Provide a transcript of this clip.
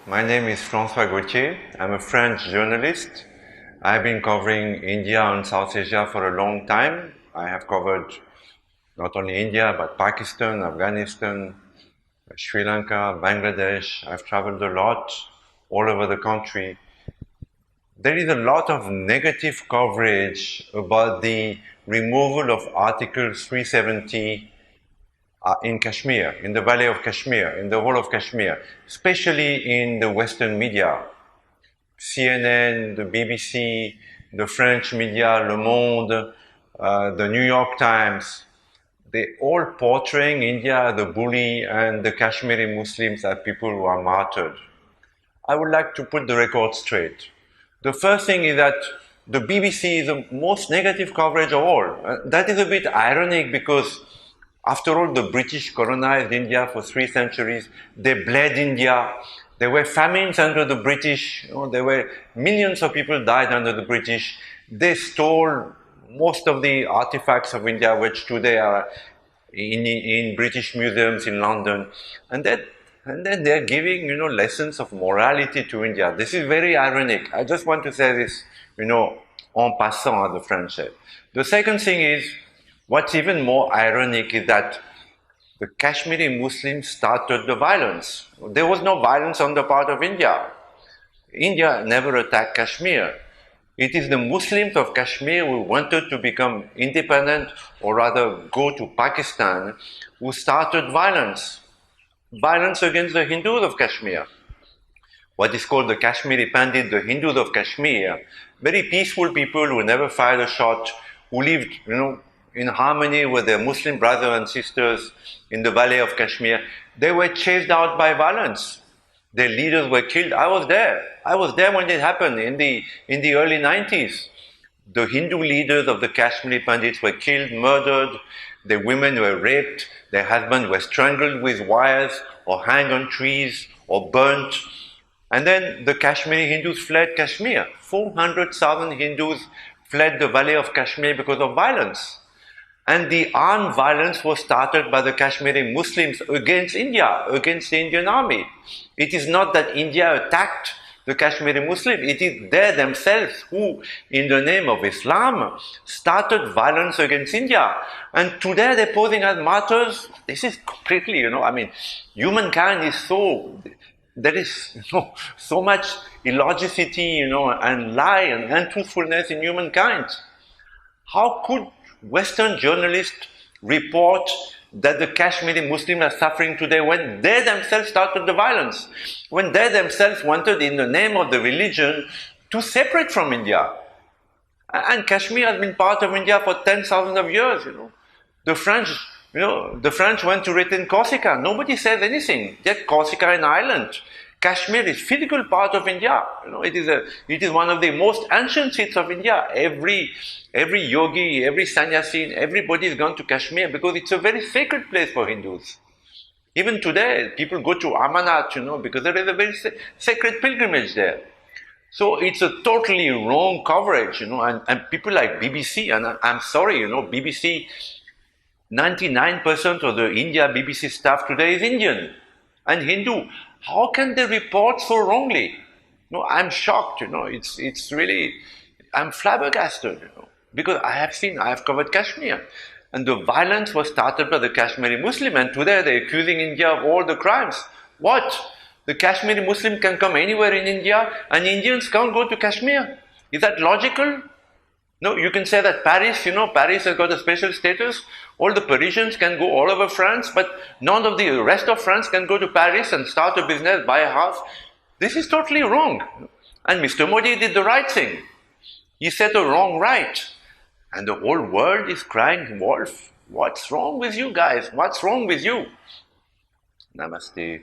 My name is François Gauthier. I'm a French journalist. I've been covering India and South Asia for a long time. I have covered not only India, but Pakistan, Afghanistan, Sri Lanka, Bangladesh. I've traveled a lot all over the country. There is a lot of negative coverage about the removal of Article 370 in Kashmir, in the Valley of Kashmir, in the whole of Kashmir, especially in the Western media, CNN, the BBC, the French media, Le Monde, the New York Times. They all portraying India as the bully and the Kashmiri Muslims as people who are martyred. I would like to put the record straight. The first thing is that the BBC is the most negative coverage of all. That is a bit ironic because after all, the British colonized India for 3 centuries. They bled India. There were famines under the British. There were millions of people died under the British. They stole most of the artifacts of India, which today are in British museums in London. And then they're giving, lessons of morality to India. This is very ironic. I just want to say this, en passant, as the French say. The second thing is, what's even more ironic is that the Kashmiri Muslims started the violence. There was no violence on the part of India. India never attacked Kashmir. It is the Muslims of Kashmir who wanted to become independent, or rather go to Pakistan, who started violence. Violence against the Hindus of Kashmir. What is called the Kashmiri Pandit, the Hindus of Kashmir, very peaceful people who never fired a shot, who lived, in harmony with their Muslim brothers and sisters in the Valley of Kashmir. They were chased out by violence. Their leaders were killed. I was there. I was there when it happened in the early 90s. The Hindu leaders of the Kashmiri Pandits were killed, murdered. Their women were raped. Their husbands were strangled with wires or hanged on trees or burnt. And then the Kashmiri Hindus fled Kashmir. 400,000 Hindus fled the Valley of Kashmir because of violence. And the armed violence was started by the Kashmiri Muslims against India, against the Indian army. It is not that India attacked the Kashmiri Muslims. It is they themselves who, in the name of Islam, started violence against India. And today they're posing as martyrs. This is completely, humankind is there is so much illogicity, and lie and untruthfulness in humankind. How could Western journalists report that the Kashmiri Muslims are suffering today when they themselves started the violence, when they themselves wanted, in the name of the religion, to separate from India? And Kashmir has been part of India for 10,000 of years. The French went to retain Corsica. Nobody says anything. Yet Corsica is an island. Kashmir is physical part of India. It is one of the most ancient seats of India. Every yogi, every sannyasin, everybody is gone to Kashmir because it's a very sacred place for Hindus. Even today, people go to Amarnath, because there is a very sacred pilgrimage there. So it's a totally wrong coverage, and people like BBC, and I'm sorry, BBC, 99% of the India BBC staff today is Indian and Hindu. How can they report so wrongly? I'm shocked, it's really, I'm flabbergasted, because I have covered Kashmir. And the violence was started by the Kashmiri Muslim, and today they're accusing India of all the crimes. What? The Kashmiri Muslim can come anywhere in India, and Indians can't go to Kashmir. Is that logical? No, you can say that Paris, Paris has got a special status. All the Parisians can go all over France, but none of the rest of France can go to Paris and start a business, buy a house. This is totally wrong. And Mr. Modi did the right thing. He set a wrong right. And the whole world is crying wolf. What's wrong with you guys? What's wrong with you? Namaste.